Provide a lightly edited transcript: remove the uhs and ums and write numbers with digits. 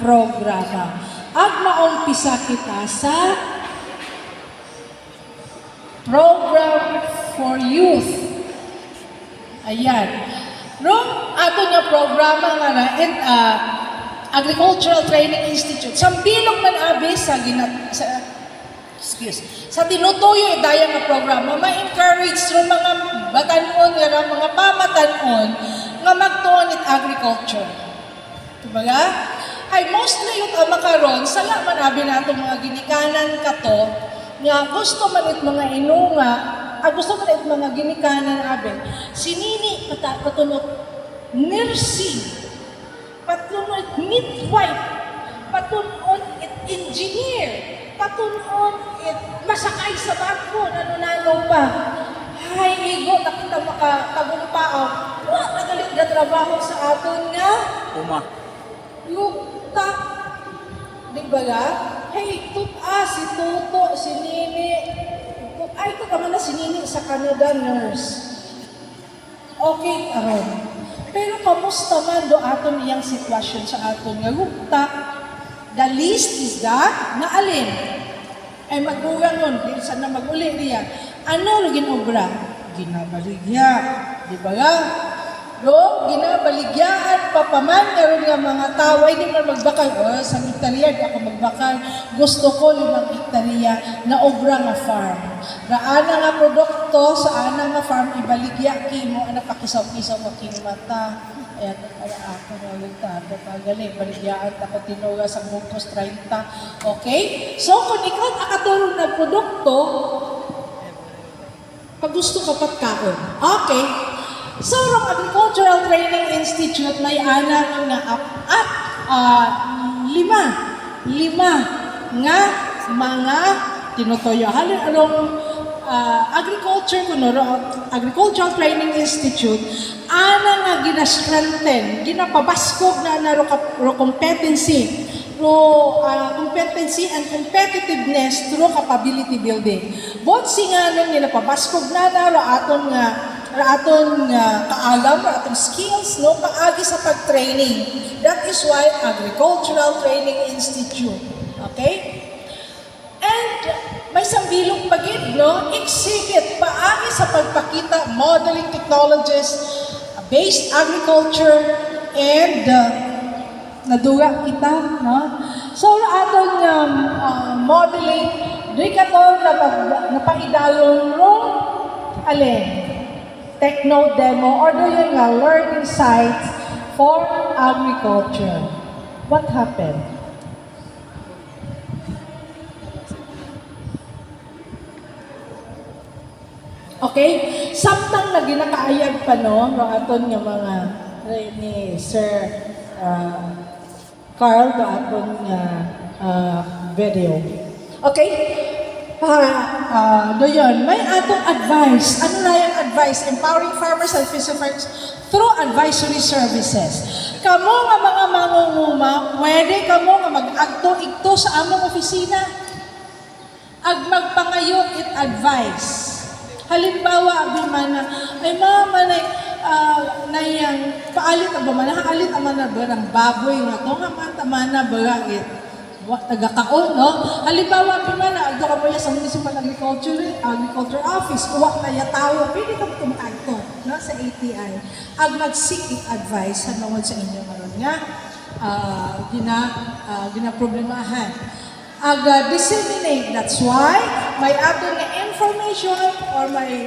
programa. At maumpisa kita sa Program for Youth. Ayan. Noong ato nga programa nga na Agricultural Training Institute, sambilog man abi sa tinutuyo daya nga programa, ma-encourage ron mga batanon, mga pamatanon nga magtuon it agriculture. Dibaga? Ay mostly yung makaron, sala man abi nato mga ginikanan kato, nga gusto man it mga inunga, gusto man it mga ginikanan abi, sinini patunod nursing, patunod midwife, patunod it engineer, patunod it masakay sa barko, nano pa. Hay, igo, nakita makatagumpaaw. Wala, nagalit na trabaho sa aton nga. Lukta. Di ba ga? Hey, si Tuto, si Nini. Ay, ito naman na si Nini sa Canada nurse. Okay, aron. Pero kamusta man do aton iyang sitwasyon sa aton nga lukta? The least is that, na alin? Ay magugang nun, di saan na mag-uli niya. Ano ginobra? Ginabaligya. Di ba nga? Do, ginabaligyaan pa paman, meron nga mga tao, ay di man magbakal. Sa hektarya, di ako magbakal. Gusto ko 5 hektarya na obra nga farm. Raana nga produkto sa ana nga farm, ibaligya kimo, anak pakisaw-kisaw mo kinimata. Ayan, ako na lagtado pa galing. Baligyaan ako tinuga sa Mugos 30. Okay? So, kung ikaw nakatulong na produkto, pag gusto ka patkaon. Okay? So, ang Agricultural Training Institute may ana nga lima nga mga tinutoyo. Halong Agricultural Training Institute, ana nga gina-strengthen, ginapabaskog na ro competency, competency and competitiveness through capability building. Both singanon ginapabaskog na ro aton kaalam, aton skills, no, paagi sa pag-training. That is why Agricultural Training Institute. Okay? And may sambilong pagid, no? Exhibit paagi sa pagpakita modeling technologies, based agriculture, and naduga kita, no? So, atong modeling, di ka to napaidalong ro, techno demo, or doon nga learning sites for agriculture. What happened? Okay? Samtang na ginakaayag pa no, aton nga mga ni Sir Carl do aton nga video. Okay? Doon, may atong advice. Ano na yung advice? Empowering farmers and fishermen through advisory services. Kamo nga mga mangunguma, pwede kamo nga mag-agto-igto sa among opisina. Magpangayot it advice. Halimbawa, abimana, ay mama na yang paalit ang bamana, haalit ang mana ba ng baboy nga to, nga matamana ba it. Tagakaon, no? Halimbawa, abimana, agdo ka ba sa Municipal Agriculture Office, uwak na yatawa, pwede ka tumakagto, no? Sa ATI. Mag-seek it advice, hanungon sa inyo maron nga, ginaproblemahan. Disseminate. That's why may ato nga information or may